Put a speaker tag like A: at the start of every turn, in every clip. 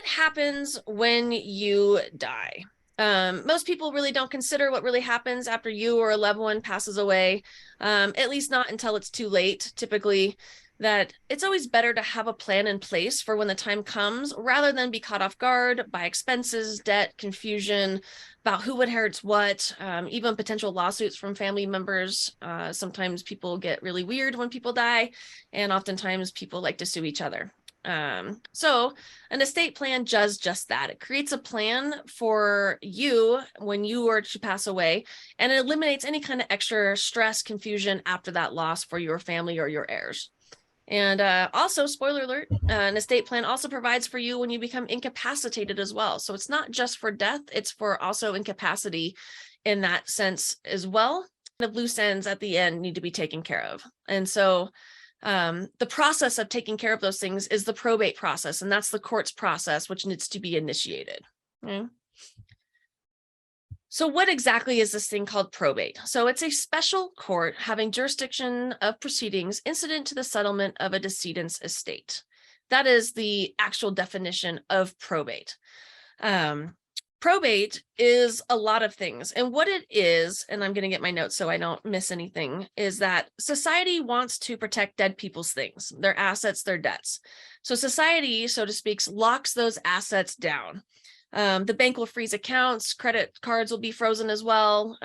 A: what happens when you die? Most people really don't consider what really happens after you or a loved one passes away, at least not until it's too late. Typically, that it's always better to have a plan in place for when the time comes rather than be caught off guard by expenses, debt, confusion about who inherits what, even potential lawsuits from family members. Sometimes people get really weird when people die, and oftentimes people like to sue each other. So an estate plan does just that. It creates a plan for you when you are to pass away, and it eliminates any kind of extra stress, confusion after that loss for your family or your heirs. And also, spoiler alert, an estate plan also provides for you when you become incapacitated as well. So it's not just for death, it's for also incapacity in that sense as well. The loose ends at the end need to be taken care of. And so the process of taking care of those things is the probate process, and that's the court's process, which needs to be initiated. Okay. So what exactly is this thing called probate? So it's a special court having jurisdiction of proceedings incident to the settlement of a decedent's estate. That is the actual definition of probate. Probate is a lot of things. And what it is, and I'm going to get my notes so I don't miss anything, is that society wants to protect dead people's things, their assets, their debts. So society, so to speak, locks those assets down. The bank will freeze accounts, credit cards will be frozen as well.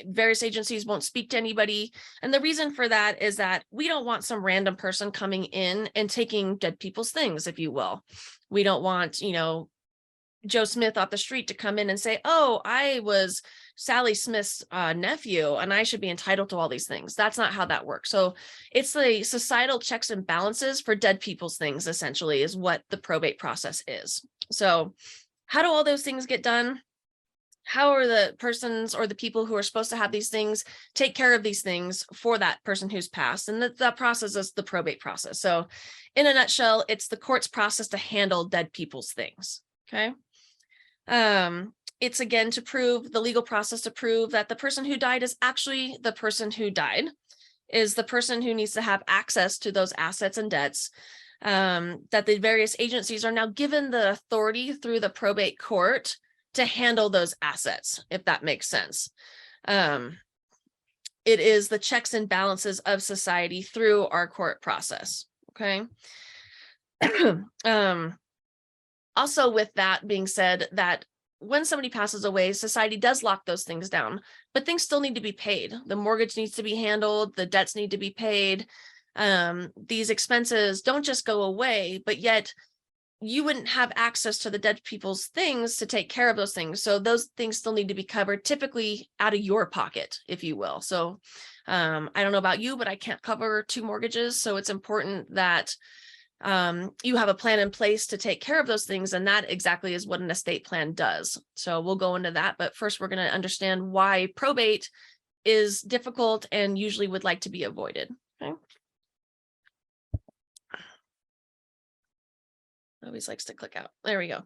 A: Various agencies won't speak to anybody. And the reason for that is that we don't want some random person coming in and taking dead people's things, if you will. We don't want, Joe Smith off the street to come in and say, oh, I was Sally Smith's nephew and I should be entitled to all these things. That's not how that works. So it's the societal checks and balances for dead people's things, essentially, is what the probate process is. So how do all those things get done? How are the persons or the people who are supposed to have these things take care of these things for that person who's passed? And that process is the probate process. So in a nutshell, it's the court's process to handle dead people's things. Okay. It's again to prove the legal process to prove that the person who died is actually the person who died, is the person who needs to have access to those assets and debts. That the various agencies are now given the authority through the probate court to handle those assets, if that makes sense. It is the checks and balances of society through our court process. Okay. Also, with that being said, that when somebody passes away, society does lock those things down, but things still need to be paid. The mortgage needs to be handled, the debts need to be paid. These expenses don't just go away, but yet you wouldn't have access to the dead people's things to take care of those things. So those things still need to be covered, typically out of your pocket, if you will. So I don't know about you, but I can't cover 2 mortgages. So it's important that you have a plan in place to take care of those things. And that exactly is what an estate plan does. So we'll go into that. But first, we're going to understand why probate is difficult and usually would like to be avoided. Okay. Always likes to click out. There we go.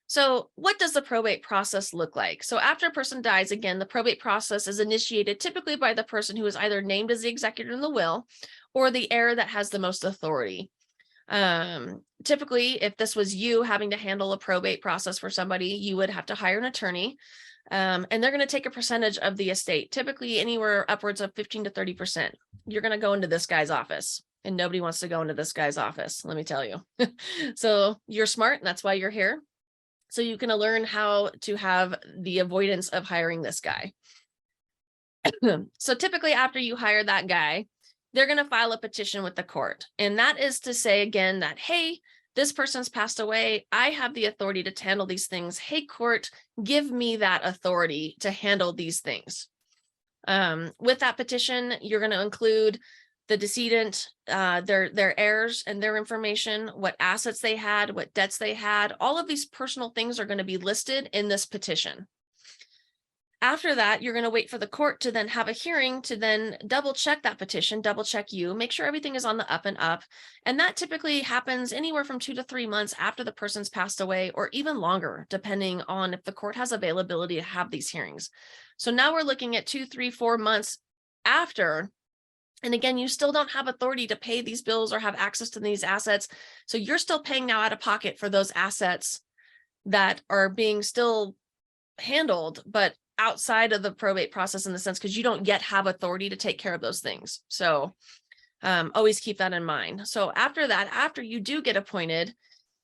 A: So what does the probate process look like? So after a person dies, again, the probate process is initiated typically by the person who is either named as the executor in the will or the heir that has the most authority. Typically, if this was you having to handle a probate process for somebody, you would have to hire an attorney, and they're going to take a percentage of the estate, typically anywhere upwards of 15 to 30%. You're going to go into this guy's office, and nobody wants to go into this guy's office, let me tell you. So you're smart, and that's why you're here. So you can learn how to have the avoidance of hiring this guy. So typically after you hire that guy, they're going to file a petition with the court. And that is to say, again, that, hey, this person's passed away. I have the authority to handle these things. Hey, court, give me that authority to handle these things. With that petition, you're going to include the decedent, their heirs and their information, what assets they had, what debts they had. All of these personal things are going to be listed in this petition. After that, you're going to wait for the court to then have a hearing to then double check that petition, double check you, make sure everything is on the up and up. And that typically happens anywhere from 2 to 3 months after the person's passed away, or even longer, depending on if the court has availability to have these hearings. So now we're looking at 2, 3, 4 months after. And again, you still don't have authority to pay these bills or have access to these assets. So you're still paying now out of pocket for those assets that are being still handled, but outside of the probate process in the sense, because you don't yet have authority to take care of those things. So always keep that in mind. So after that, after you do get appointed,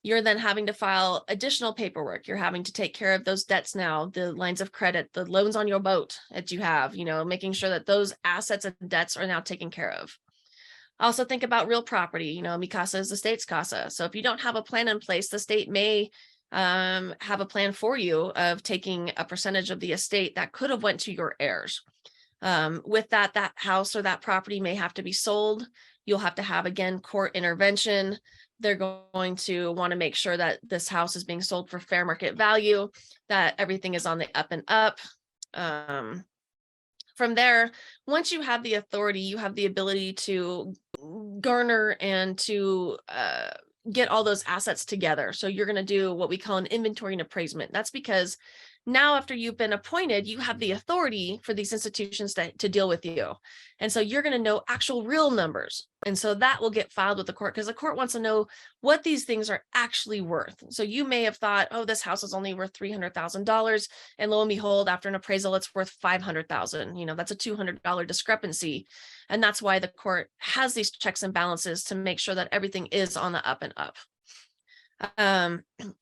A: you're then having to file additional paperwork. You're having to take care of those debts now, the lines of credit, the loans on your boat that you have, making sure that those assets and debts are now taken care of. Also think about real property. Mi casa is the state's casa. So if you don't have a plan in place, the state may have a plan for you of taking a percentage of the estate that could have went to your heirs. With that house or that property may have to be sold. You'll have to have, again, court intervention. They're going to want to make sure that this house is being sold for fair market value, that everything is on the up and up. From there, once you have the authority, you have the ability to garner and to get all those assets together. So you're going to do what we call an inventory and appraisement. That's because now, after you've been appointed, you have the authority for these institutions to deal with you. And so you're going to know actual real numbers. And so that will get filed with the court because the court wants to know what these things are actually worth. So you may have thought, oh, this house is only worth $300,000. And lo and behold, after an appraisal, it's worth $500,000. That's a $200 discrepancy. And that's why the court has these checks and balances to make sure that everything is on the up and up.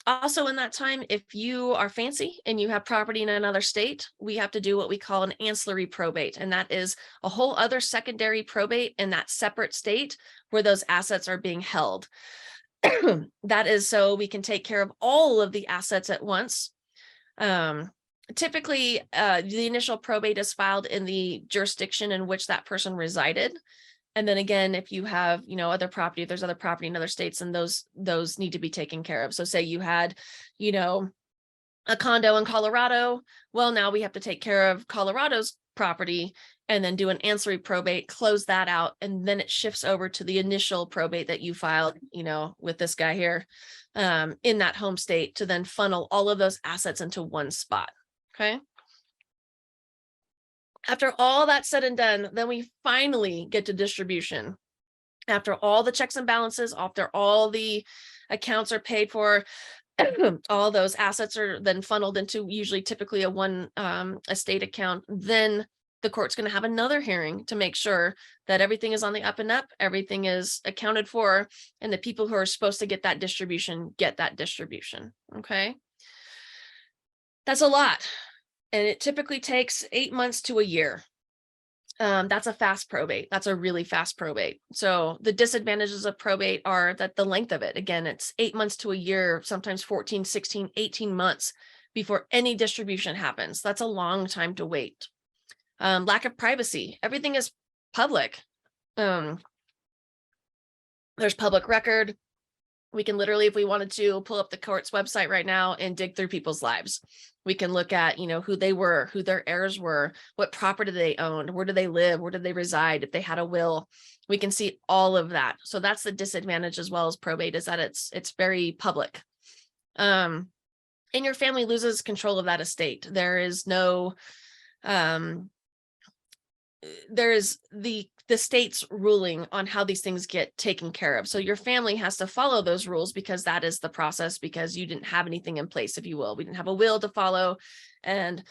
A: Also in that time, if you are fancy and you have property in another state, we have to do what we call an ancillary probate. And that is a whole other secondary probate in that separate state where those assets are being held. That is so we can take care of all of the assets at once. Typically, the initial probate is filed in the jurisdiction in which that person resided. And then again, if you have, other property, if there's other property in other states, and those need to be taken care of. So say you had, a condo in Colorado. Well, now we have to take care of Colorado's property and then do an ancillary probate, close that out. And then it shifts over to the initial probate that you filed, with this guy here in that home state to then funnel all of those assets into one spot. Okay. After all that's said and done, then we finally get to distribution. After all the checks and balances, after all the accounts are paid for, all those assets are then funneled into typically a one estate account, then the court's going to have another hearing to make sure that everything is on the up and up, everything is accounted for, and the people who are supposed to get that distribution get that distribution. Okay. That's a lot. And it typically takes 8 months to a year. That's a fast probate. That's a really fast probate. So the disadvantages of probate are that the length of it, again, it's 8 months to a year, sometimes 14, 16, 18 months before any distribution happens. That's a long time to wait. Lack of privacy. Everything is public. There's public record. We can literally, if we wanted to, pull up the court's website right now and dig through people's lives. We can look at, who they were, who their heirs were, what property they owned, where do they live, where did they reside, if they had a will. We can see all of that. So that's the disadvantage as well as probate, is that it's very public. And your family loses control of that estate. There is no, there is the state's ruling on how these things get taken care of. So your family has to follow those rules because that is the process, because you didn't have anything in place, if you will. We didn't have a will to follow, and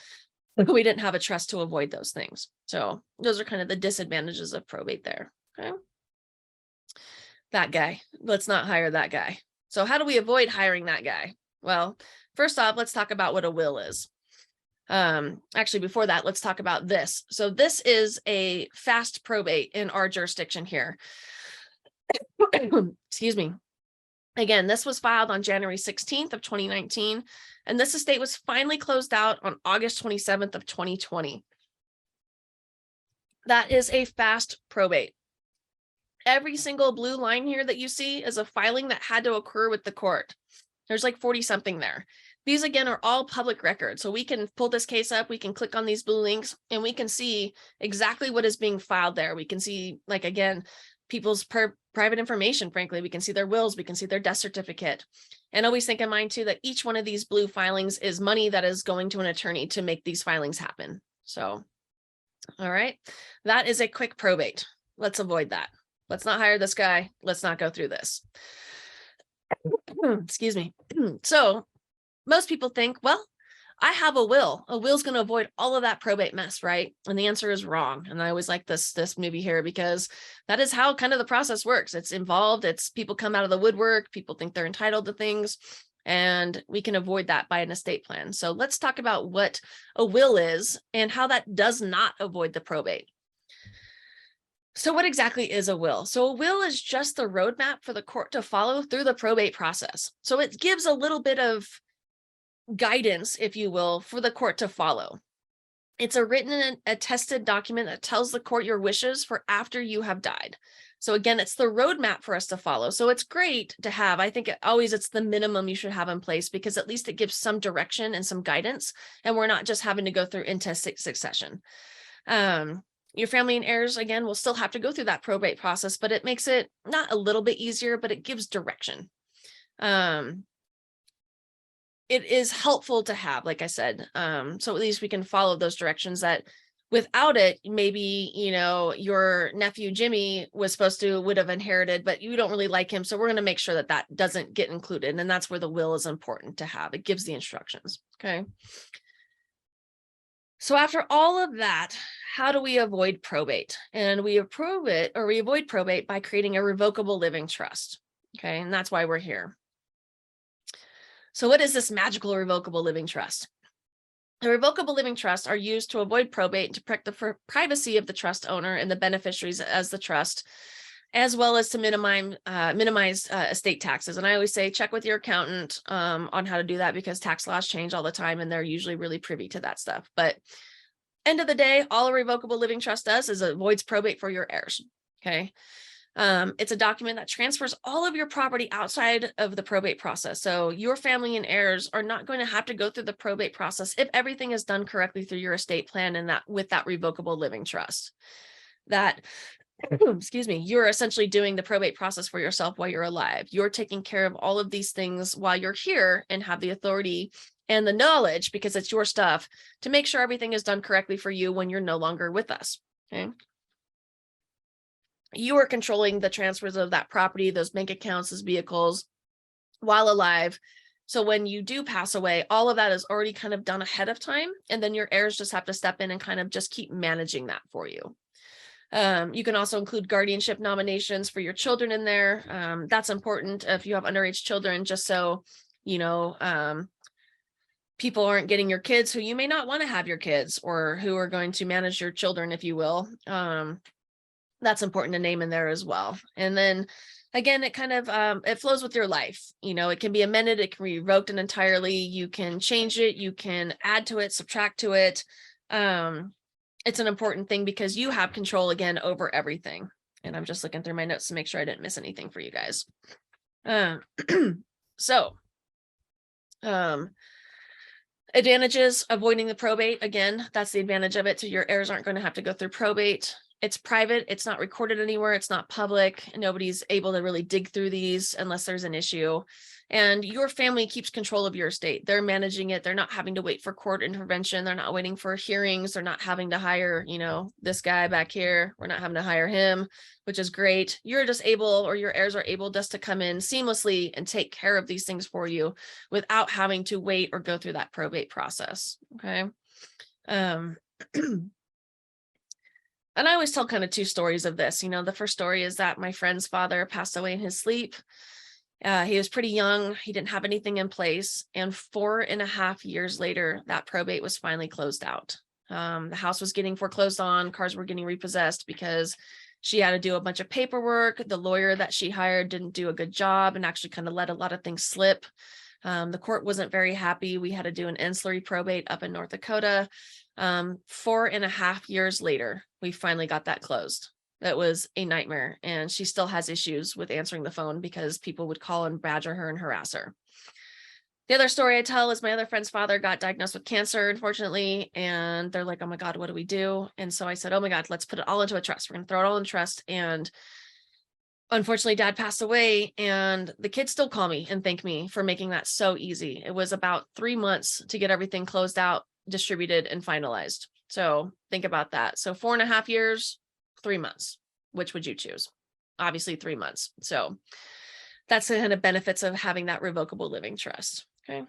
A: we didn't have a trust to avoid those things. So those are kind of the disadvantages of probate there. Okay. That guy, let's not hire that guy. So how do we avoid hiring that guy? Well, first off, let's talk about what a will is. Actually, before that, let's talk about this. So this is a fast probate in our jurisdiction here. Excuse me. Again, this was filed on January 16th of 2019, and this estate was finally closed out on August 27th of 2020. That is a fast probate. Every single blue line here that you see is a filing that had to occur with the court. There's like 40 something there. These, again, are all public records. So we can pull this case up, we can click on these blue links, and we can see exactly what is being filed there. We can see, like, again, people's private information, frankly. We can see their wills, we can see their death certificate. And always think in mind, too, that each one of these blue filings is money that is going to an attorney to make these filings happen. So, all right, that is a quick probate. Let's avoid that. Let's not hire this guy. Let's not go through this. Excuse me. So, most people think, well, I have a will. A will's going to avoid all of that probate mess, right? And the answer is wrong. And I always like this movie here, because that is how kind of the process works. It's involved. It's people come out of the woodwork. People think they're entitled to things, and we can avoid that by an estate plan. So let's talk about what a will is and how that does not avoid the probate. So what exactly is a will? So a will is just the roadmap for the court to follow through the probate process. So it gives a little bit of guidance, if you will, for the court to follow. It's a written and attested document that tells the court your wishes for after you have died. So again, it's the roadmap for us to follow. So it's great to have. I think it's the minimum you should have in place, because at least it gives some direction and some guidance, and we're not just having to go through intestate succession. Your family and heirs, again, will still have to go through that probate process, but it makes it not a little bit easier, but it gives direction. It is helpful to have, like I said, so at least we can follow those directions. That without it, maybe, your nephew Jimmy would have inherited, but you don't really like him. So we're going to make sure that that doesn't get included. And that's where the will is important to have. It gives the instructions. Okay. So after all of that, how do we avoid probate? And we avoid probate by creating a revocable living trust. Okay. And that's why we're here. So what is this magical revocable living trust? The revocable living trusts are used to avoid probate and to protect the privacy of the trust owner and the beneficiaries as the trust, as well as to minimize estate taxes. And I always say, check with your accountant on how to do that, because tax laws change all the time, and they're usually really privy to that stuff. But end of the day, all a revocable living trust does is avoids probate for your heirs. Okay. It's a document that transfers all of your property outside of the probate process. So your family and heirs are not going to have to go through the probate process if everything is done correctly through your estate plan and that with that revocable living trust. That, excuse me, you're essentially doing the probate process for yourself while you're alive. You're taking care of all of these things while you're here and have the authority and the knowledge, because it's your stuff, to make sure everything is done correctly for you when you're no longer with us. Okay. You are controlling the transfers of that property, those bank accounts, those vehicles while alive. So when you do pass away, all of that is already kind of done ahead of time. And then your heirs just have to step in and kind of just keep managing that for you. You can also include guardianship nominations for your children in there. That's important if you have underage children, just so, people aren't getting your kids who you may not want to have your kids, or who are going to manage your children, if you will. That's important to name in there as well. And then again, it kind of, it flows with your life. It can be amended, it can be revoked entirely. You can change it, you can add to it, subtract to it. It's an important thing because you have control again over everything. And I'm just looking through my notes to make sure I didn't miss anything for you guys. Advantages, avoiding the probate. Again, that's the advantage of it. So your heirs aren't going to have to go through probate. It's private. It's not recorded anywhere. It's not public. Nobody's able to really dig through these unless there's an issue. And your family keeps control of your estate. They're managing it. They're not having to wait for court intervention. They're not waiting for hearings. They're not having to hire, this guy back here. We're not having to hire him, which is great. You're just able, or your heirs are able just to come in seamlessly and take care of these things for you without having to wait or go through that probate process. Okay. And I always tell kind of two stories of this. The first story is that my friend's father passed away in his sleep. He was pretty young. He didn't have anything in place. And 4.5 years later, that probate was finally closed out. The house was getting foreclosed on. Cars were getting repossessed because she had to do a bunch of paperwork. The lawyer that she hired didn't do a good job and actually kind of let a lot of things slip. The court wasn't very happy. We had to do an ancillary probate up in North Dakota. 4.5 years later, we finally got that closed. That was a nightmare. And she still has issues with answering the phone because people would call and badger her and harass her. The other story I tell is my other friend's father got diagnosed with cancer, unfortunately. And they're like, oh my God, what do we do? And so I said, oh my God, let's put it all into a trust. We're going to throw it all in trust. And unfortunately, Dad passed away, and the kids still call me and thank me for making that so easy. It was about 3 months to get everything closed out, distributed, and finalized. So think about that. So 4.5 years, 3 months. Which would you choose? Obviously 3 months. So that's the kind of benefits of having that revocable living trust.